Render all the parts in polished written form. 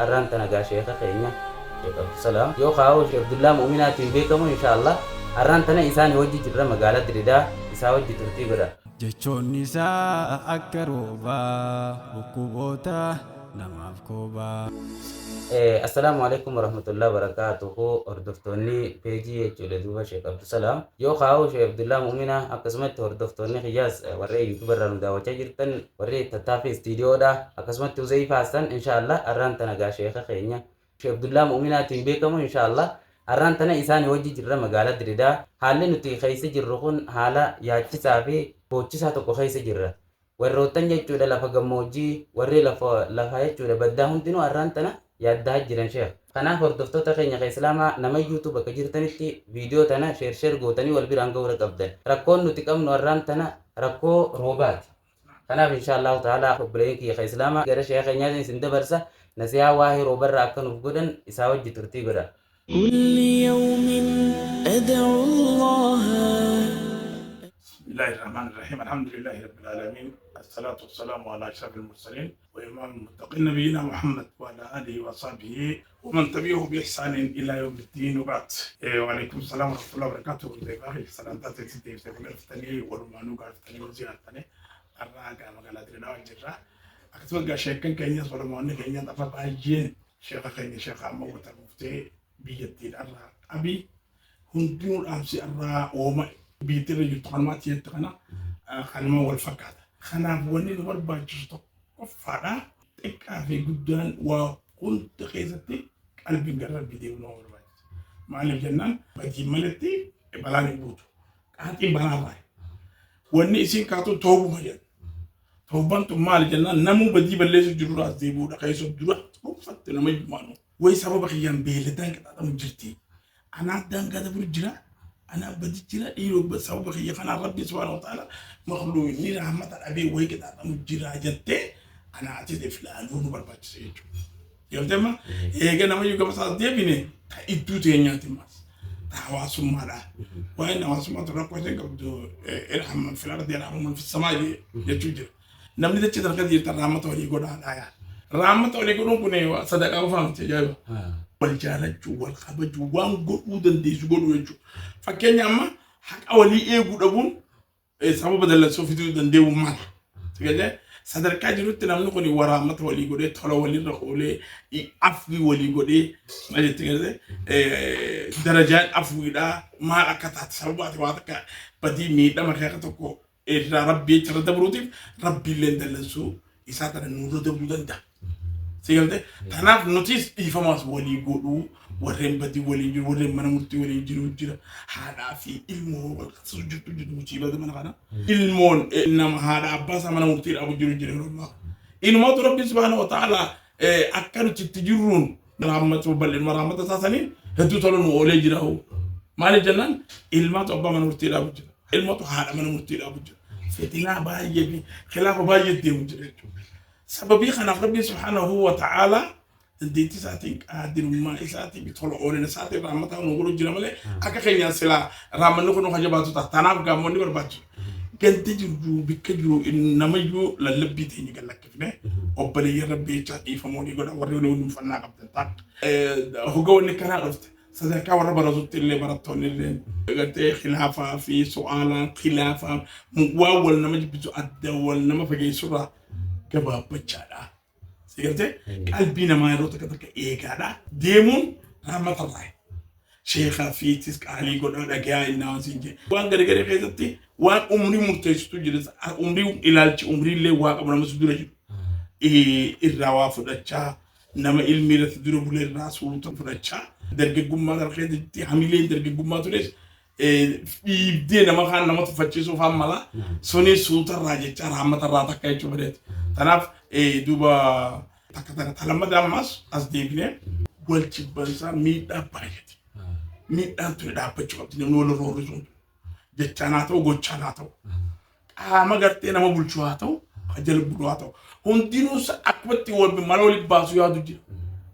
أرانتنا قاشيخة خينا شيخ عبد السلام يو خاو شيخ عبد الله مؤمنات بكم إن شاء الله أرانتنا إنسان وجه جرا مقالة دريدا إساوي جترتي قدا jechoon isaa akka roobaa dhukkuboota namaaf koobaa. السلام عليكم ورحمة الله وبركاته هردفتوني بيجي يجول دوبا شيخ عبد السلام يو خاو شيخ عبد الله مؤمنة أقسمت هردفتوني خياس وري يوتيوبر رمدا وجاجرتن وري تتافي استديو دا أقسمت زي فاستن إن شاء الله أرانتنا قاشيخة خينا شيخ عبد الله مؤمنة بكم إن شاء الله أرانتنا إنسان وجه جرا مقالة دريدا حالي نتي خيس جرخون حالا ياچي سافي بوچي ساتو خيس جرا warroottan jechuudha lafa gammoojjii warri lafa jechuudha baddaa hundinuu arraantana yaaddaa jiran sheekh. Kanaaf hordoftoota keenya ka islaamaa nama YouTube akka jirtanitti viidiyoo tana sheer gootanii wal biraan ga'uu qabdan. Rakkoon nuti qabnu arraantana rakkoo roobaati. Kanaaf inshaallahu ta'ala obboleeyyan kiyya ka islaamaa gara sheekha keenyaatiin isin dabarsa nasihaa waa'ee roobarraa akka nuuf godhan isaa wajji turtii godha. كل يوم أدعو الله. بسم الله الرحمن الرحيم الحمد لله رب العالمين الصلاة والسلام على أشرف المرسلين وإمام المتقين نبينا محمد وعلى آله وصحبه ومن تبعه بإحسان إلى يوم الدين وبعد. وعليكم السلام ورحمة الله وبركاته. سلام تاتي عرفتني ورمانو عرفتني وزيارتني الراجع مقالة درنا والجرة أكتب شيخ كينيا سولماني كينيا دفع بايجين شيخ كينيا شيخ عمو وتمفتي بيجتين الرا أبي هندون أمسي الرا وما بيتر يتقنمات يتقنا خنما والفكات خنا بوني نور باجستو كفارا تكافي جدا وكنت خيزتي قلبي قرب بدي ونور باج ما لي جنان بدي ملتي بلاني بوتو كاتي بلاراي وني سين كاتو توبو مجد توبان تو مال جنان نمو بدي بليس جرورا زيبو دخيسو جرورا فت نما يمانو وي سبب خيام بيلدان كتا مجرتي انا دان كذا برجرا أنا بدي جرا إيرو بسبب خيّ فأنا ربي سبحانه وتعالى مخلوق ني رحمة أبي ويك هذا مجرا جتة أنا أعطيت فلان هو نبربج سيجو يوم إيه كنا ما يجوا بس أدي بينه تايدو تينيا تماس تهواسو مالا وين هواسو ما ترى كويس كابدو إرحم من في الأرض يرحم من في السماء يجوجر نمني ده كذا كذا يرتر رحمة ولي يقول هذا رحمة ولي يقولون كنيه صدق أو فهم تجاوب والجالج والخبج وانقود ديس قولوا فكان يما حق أولي إيه قدامون سبب بدل سوفيتو دنديو مال تكذا صدر كاجرو تنامنو كوني ورامة ولي قولي ثلا ولي رخولي أفوي ولي قولي ما تكذا درجات أفوي لا ما أكتات سبب أتواتك بدي ميدا ما خيرتكو ربي ترى دبروتيف ربي لندلسو إساتر نورو دبرودندا سيقولته تناف نوتيس إيفاماس ولي يقولوا ورهم بدي ولي يجوا ورهم من مرتي ولي يجوا جرا هذا في علمه والخصوص جت مصيبة ده من هذا علمون إنما هذا أباس من مرتي أبو جرا الله إنما ربي سبحانه وتعالى أكلوا تجرون رحمة وبلين ورحمة ساسني هدو تلون ولي جراهو ما لجنان علمه أبا من مرتي أبو جرا علمه هذا من مرتي أبو جرا فتنا بايجي خلاف بايجي مجرا سببي خنا ربي سبحانه وتعالى ديتي ساتي قادر ما ساتي بيطلع اورنا ساتي رحمته نقول جرمله اكا خينيا سلا رامن نكون حجباتو تناب غامون دي برباج كنت جو بكجو انما جو للبي تي قالك فني اوبلي ربي تاتي فموني غدا ورينو فنا قبل تاك هو غوني كان عرفت صدق ورب رزقت اللي برتون اللي قلت خلافه في سؤال خلافه واول نمج بتو ادول نما فجي سوره كباب بچادا سيرته قلبنا ما يروت كتك ايغادا ديمون رحمه الله شيخ في تسك علي قد دغيا الناس انجي وان غرغري خيتتي وان عمري مرتيستو جلس عمري الالتي عمري لي واق من مسدوره الروا فدچا نما علمي رتدرو بول الراس ولت فدچا درغ غما خيتتي حميلين درغ غما تريس في دينا ما كان نما تفچيسو فاملا سوني سوتر راجه رحمه الله تكاي چبرت تناف دوبا تكتنا تلما داماس as devine golchi bansa mi da bayati mi dan to da pacho abdina no lo horizon de chanato go chanato magarte na mabulchuato ajal budato hondino sa akwati wol bi maloli basu yadu ji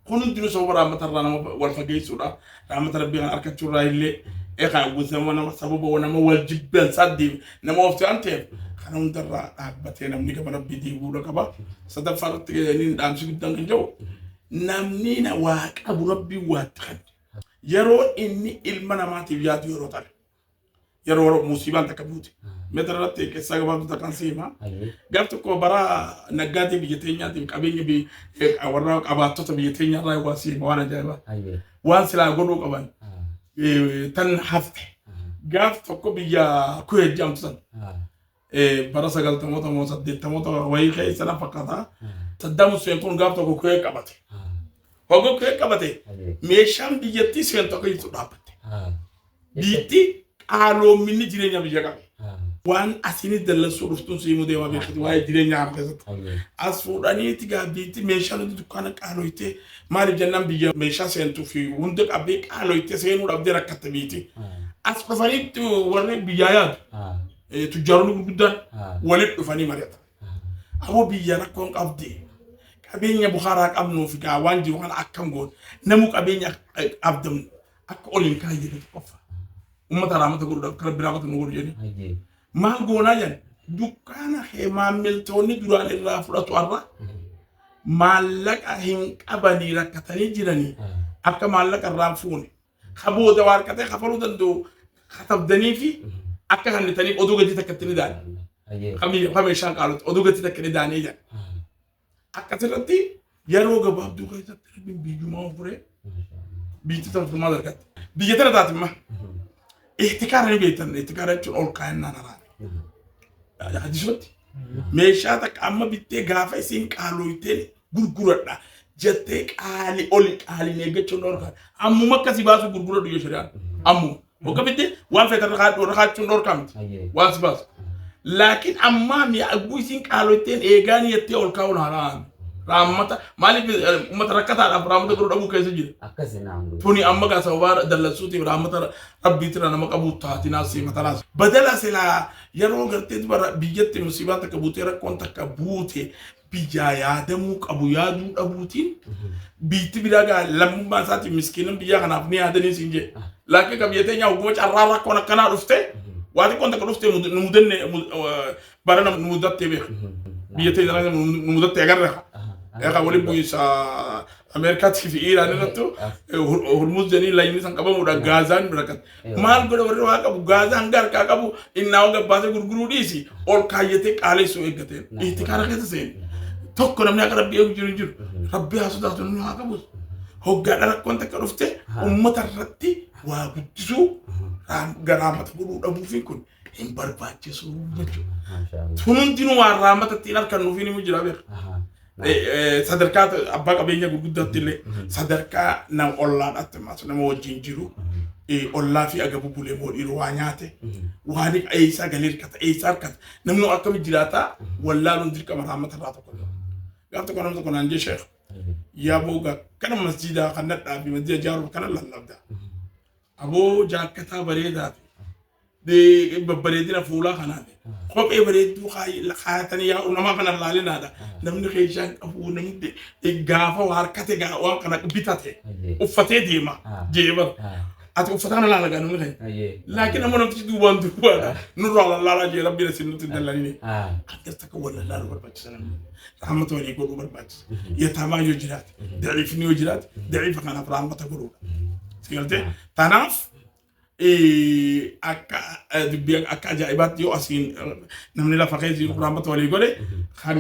kono dino so wara matarra na wal fagay suda rahmat rabbi arkatu raile e kha gusama na sababu wana ma wal jibban saddi na mo ofti ante خنا ندرا أبتنا مني كمان بدي يقولوا كبا صدق فرت يعني دام شو قدام كنجو namnina waaq abu rabbi waatqan yaro inni ilma namaatiif yaadu yeroo tabe yeroo musiibaan takka buute meetarratti keessaa gabaabdu takkan siima gaaf tokko bara naggaatee biyya teenyaatiif qabeenya warra qabaattota biyya teenyaarraa waa siima waan ajaa'ibaa waan silaa godhuu qaban tan hafte gaaf tokko biyya Kuwait jedhamtu san bara 90 wayii keessa na fakkaata Saddam Hussein kun gaaf tokko Kuwait qabate hogo Kuwait qabate meeshaan biyyattii seen tokko itti dhaabatte biitti qaaloominni jireenya biyya qabe waan asini dallasuu dhuftuun siimuu deemaa beekati waa'ee jireenya haala keessatti as fuudhaniiti gaabbiitti meeshaan dukkaana qaalooyte maaliif jennaan biyya meeshaa seentuu fi hunda qabee qaalooyte seenuu dhabdee rakkatte biitti as dhufanitti warri biyyaa yaadu tujjaaronni gurguddaan walitti dhufanii mari'ata aboo biyya rakkoon qabdi qabeenya Bukharaa qabnuu fi waan jiru kana akkam goon namu qabeenya abdamnu akka oliin kaayyee qofa ummata raamata godhuudhaaf kara biraafata nu godhu jedhee maal goonaa jedhan dukkaana maamiltoonni duraan irraa fudhatu arra maallaqa hin qabanii rakkatanii jiranii akka maallaqa irraan fuune kabooda waa harkatee kafaluu danda'u katabdanii fi akka hannitanii oduu gadi takkatti ni daani kameeshaan qaalutti oduu gadi takka ni daanii jedhan akkasirratti yeroo gabaabduu keessatti biyyumaa ofuree biitti tantumaa dargatte biyya tana taatimma ihtikaara ni beektan ihtikaara jechuun ol kaa'annaan araane hadisotti meeshaa takka amma bittee gaafa isiin qaalooyteen gurguradha jettee qaali oli qaaliin eeggachuun dhorkaan ammuma akkasii baasu gurguradhu yoo shari'aan ammuma hogga bittee waan feetan rakaachuun dhorkaamti waan si baasu laakiin ammaa mi'a agguu isiin qaalooyteen eegaan yettee ol kaa'uun haraan raamata maaliif ummata rakkataadhaaf raamata godhu dhabuu keessa jira tuni amma gaa sababa dallansuutiif raamata rabbiitira nama qabuu taatinaas matanaas badala silaa yeroo gartee bara biyyatti musiibaan takka buutee rakkoon takka buute biyyaa yaadamuu qabu yaaduu dhabuutiin biitti biraa gaa lammummaa isaatiin miskiinan biyyaa kanaaf ni yaadanii siin jee laakiin qabiyyatee nyaa hoguma carraa rakkoon akkanaa dhufte waan xiqqoon takka dhufte nu mudannee bara nu mudattee beeku biyyatee nu mudattee agarra eka wali buisa Amerika TV Iran itu hormuz jani lain sang kamu udah Gazan berakat mal gue udah berdoa kamu Gazan gar kamu innaw gak bahasa guru di si ol kayete kali so egaten ihtikara kita sen tok ko namnya karab biyo jur rabbi hasudah tu namnya kamu hogga darat kontak karufte ummat arratti wa bisu garamat guru abu fikun imbar baca suruh jechu tunun dinu waramat tinar kan nufini mujraber sadarkaa abbaa qabeenya gurguddaatti illee sadarkaa nama ollaan attimaas nama wajjin jiru ollaa fi aga bubbulee moodhiiru waa nyaate waan eeysaa galii hirkata eeysaa hirkata namni akkami jiraataa wallaaluun dirqama raamata irraa tokko gaaf tokko nama tokko naan jee sheekh yaa booga kana masjidaa kan nadhaa fi masjida jaaruuf kana lallabda aboo jaakkataa bareedaa fi babbareedina fuulaa kanaati kophee bareedduu kaayatanii yaa'u nama kana laalinaadha namni keeshaan qabu namni gaafa harkate waan kana bitate uffatee deema jeebar ati uffata kana laalagaa namni kee laakiin amma namtichi duubaan duubaadha nurraa laalaa jee rabbi na sinutti dallanine akkas takka walla laaluu barbaachisa namni rahmata walii godhuu barbaachisa yataamaa yoo jiraate daciifni yoo jiraate daciifa kanaaf rahmata godhuudha sigaltee tanaaf akka ajaa'ibaatti yoo asiin namni lafa keessa jiru rahmata walii godhe kan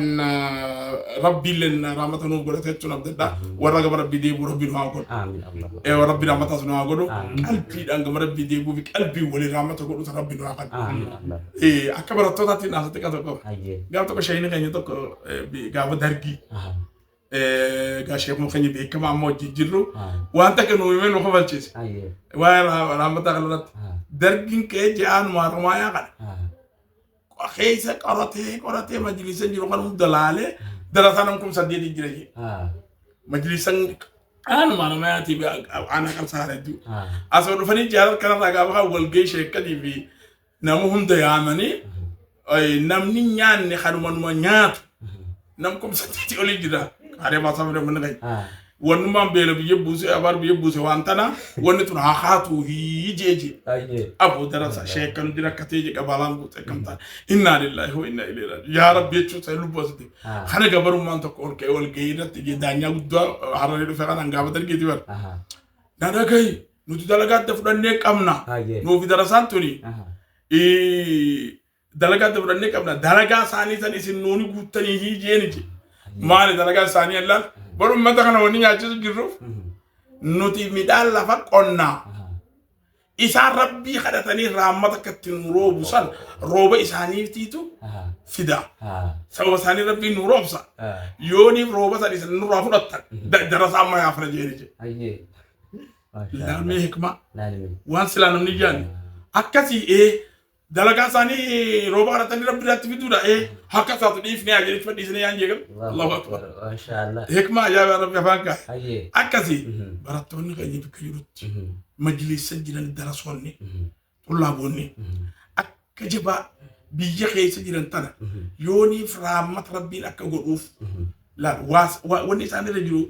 rabbiilleen rahmata nuuf godhate jechuun abdadhaa warra gama rabbii deebuu rabbii nu haa godhu rabbii rahmataas nu haa godhu qalbiidhaan gama rabbii deebuu fi qalbii walii rahmata godhuta rabbii nu haa godhu akka barattootaatti naasatti qaba tokko gaafa tokko shayini keenya tokko gaafa dargii gaashee kun keenya beekamaa amma wajjin jirru waan takka nu himee nu kofalchiise waan rahmataa kanarratti dargiin kee je'aan maarumaayaa kana keessa qoratee majlisa jiru kan hunda laalee darasaa nam kum saddeetii jira jee majlisan aan maarumaayaatiif aanaa qabsaara hedduu asoo dhufanii jaalal kanarraa gaafa kan walgahii sheekkanii fi nama hunda yaamanii namni nyaanne kanumanuma nyaatu nam kum saddeetii olii jira Ada masa muda menengah. wanumaan beela biyya buuse abaar biyya buuse waan tana wanni tun haa haatu hijeeje abu darasa sheekan dira kateeje qabalaan buute kamtaan inna lillahi wa inna ilaihi raaji'uun yaa rabbi jechuun sai lubbuu asiti kana gabarummaan tokko ol geeyirratti daanyaa guddaa hararee dhufe kanaan gaafatan geeti bar nadagay nuti dalagaatti fudhannee qabna nuufi darasaan tuni dalagaatti fudhannee qabna dalagaa isaanii san isin nuuni guuttanii hijeeniche maali dalagaa isaanii allaan baru ummata kana wani nyaachisu jirruuf nuti midhaan lafa qonnaa isaan rabbii kadhatanii raammata akkatti nu roobu san rooba isaaniitiitu fida sababa isaanii rabbii nu roobsa yooniif rooba san isan nurraa fudhattan darasa amma yaafna jeeni laalmee hikma waan silaa namni jaani akkasii dalagaa isaanii rooba kadhatanii rabbi irratti fiduudha hakka isaatu dhiifnee ajjeechi fadhiisanii yaan jeegal Allahu akbar maashaallah hikma ajaa'ibaa rabbi afaan kaa'e akkasii barattoonni keenya bakka jirutti majlisa jiran darasoonni xullaaboonni akka jabaa biyya keessa jiran tana yooniif raammata rabbiin akka godhuuf wanni isaan irra jiru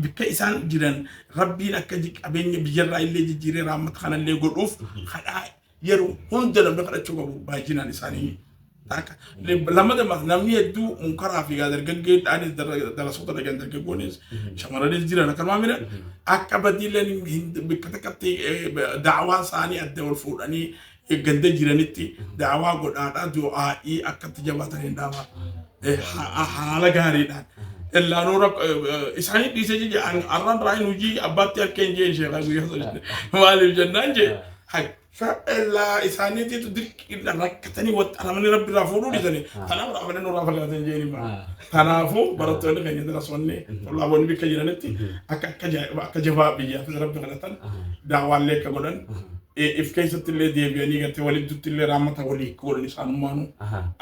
bakka isaan jiran rabbiin akka qabeenya biyyarraa illee jijjiiree raammata kanallee godhuuf kadhaa yeroo hunda namni kadhachuu qabu baay'inaan isaanii taka lamada mas namni hedduu munkaraa fi dargaggee dhaanis darasoota dhagan dargaggoonnis shamarranis jiran akka maamila akka badiileen bakka takkatti daawaa isaanii adda wal fuudhanii ganda jiranitti daawaa godhaadhaa du'aa'ii akkatti jabaatanii dhaabaa haala gaariidhaan illaa nuura isaanii dhiisee jee arraan raayin hojii abbaatti harkeen jee sheekaa guyyaa maaliif jennaan jee فإلا إسانية تدرك إلا ركتني وتأمني ربي رافورو لسني أنا رافنا نور رافلا تنجيني ما تنافو برتوني كان يدرسوني الله بني بك جنانتي أكجوا بيجا في ربي غلطان دعوة لك قولن if كيس تلي دي بياني كنت ولد تلي رامة ولي كول نسان مانو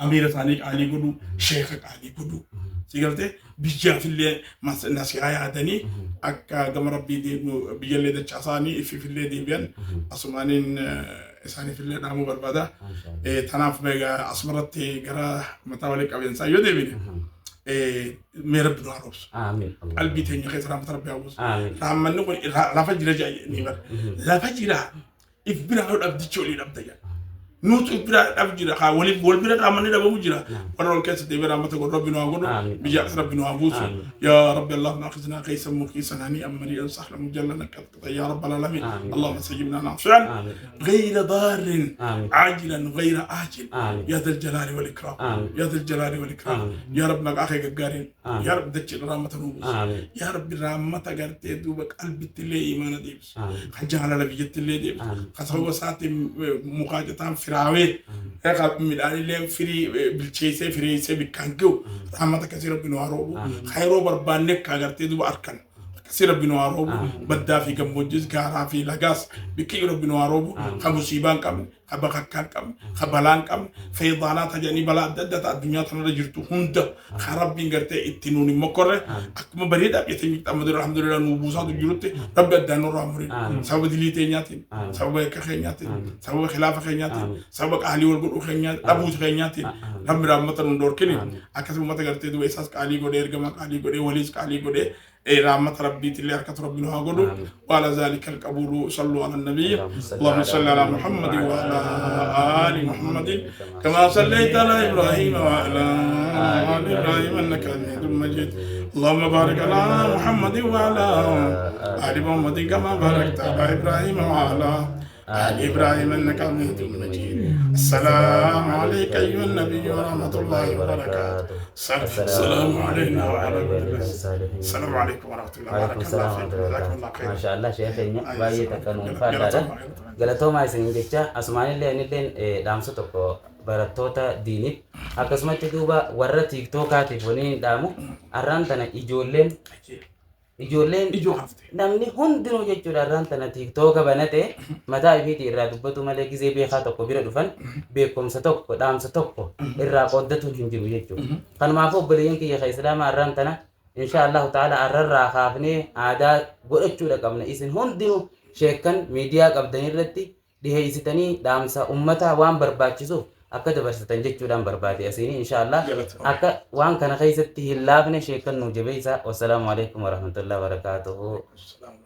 أمير ثاني علي قدو شيخ علي قدو سيقولته بيجا في اللي ناس كايا دني أك دم ربي دي بيجا اللي دشاساني في اللي دي بيان أسمانين إساني في اللي نامو بربادا تناف بيجا أسمرتي جرا متولك أبين سايو دي بيني مير بن عروس آمين قلبي تاني خير رحمة ربي عروس آمين رحمة نقول لا فجر جاي نيبر لا فجر إبرا هود أبدي شولي أبدي نوت إبرا أبدي رخا ولي بولبرا رامني دابا وجرا ورا الكاس تبي رامة تقول ربنا وقول بيجا ربنا وابوس يا رب الله ناخذنا قيس مقيس هني أمري أنصح لمجلنا يا رب العالمين اللهم سجبنا نافعا غير ضار عاجلا غير آجل يا ذا الجلال والإكرام يا ذا الجلال والإكرام يا رب نك أخي قارين يا رب دتش رامة نوبس يا رب رامة قرت دوبك قلبي تلي إيمان ديبس خجال على بيجت تلي ديبس خسوا ساعة مقاجتان فراوي هيك من اللي فري بالشيء فري سبيكانجو رحمة كثيرة بنوارو خيرو بربانك قرت دوب أركان كثيرة بنوارو بدأ في كم موجز كارا في لاجاس بكير بنوارو خمسيبان كم خبكان كم خبلان كم فيضانات جاني بلا ددت الدنيا تنا جرتو هند خراب بينغرت اتنوني مكره أكمل بريد أبيتني تامدر الحمد لله نوبوسات جرتة رب الدانو رامرين سبب دليتي نياتين سبب كخينياتين سبب خلاف خينياتين سبب أهلي والقول خينيات أبو خينياتين رب رحمة ندور كني أكثر ما تقدر تدو إحساس كالي قدر إرجما كالي قدر وليس كالي قدر رحمة ربي تلي أركض ربنا هاقولو وعلى ذلك القبول صلوا على النبي اللهم صل على محمد وعلى آل محمد كما صليت على إبراهيم وعلى آل إبراهيم إنك حميد مجيد اللهم بارك على محمد وعلى آل محمد كما باركت على إبراهيم وعلى آل إبراهيم إنك حميد مجيد السلام عليك أيها النبي ورحمة الله وبركاته السلام علينا وعلى السلام عليكم ورحمة الله وبركاته ما شاء الله شيخنا باي تكنون فادارا غلطو ما سنجتشا اسماني لين دامسو تكو barattoota diinif akkasumatti duuba warra tiiktookaatiif waliin dhaamu arraan tana ijoolleen namni hundinuu jechuudha arraan tana tiiktooka banate mataa ifiitii irraa dubbatu malee gizee beekaa tokko bira dhufan beekumsa tokko dhaamsa tokko irraa qooddatuun hin jiru jechuudha kanumaaf obboleeyyan kiyya islaamaa arraan tana insha allahu ta'ala arrarraa kaafnee aadaa godhachuudha qabna isin hundinuu sheekkan miidiyaa qabdan irratti dhiheessitanii dhaamsa ummataa waan barbaachisuuf akka dabarsatan jechuudhaan barbaade asiin inshaallah Galatoomne. akka waan kana keessatti hin laafne sheekan nu jabeessa. Wassalaamu alaikum warahmatullahi wabarakatuhu. Assalamu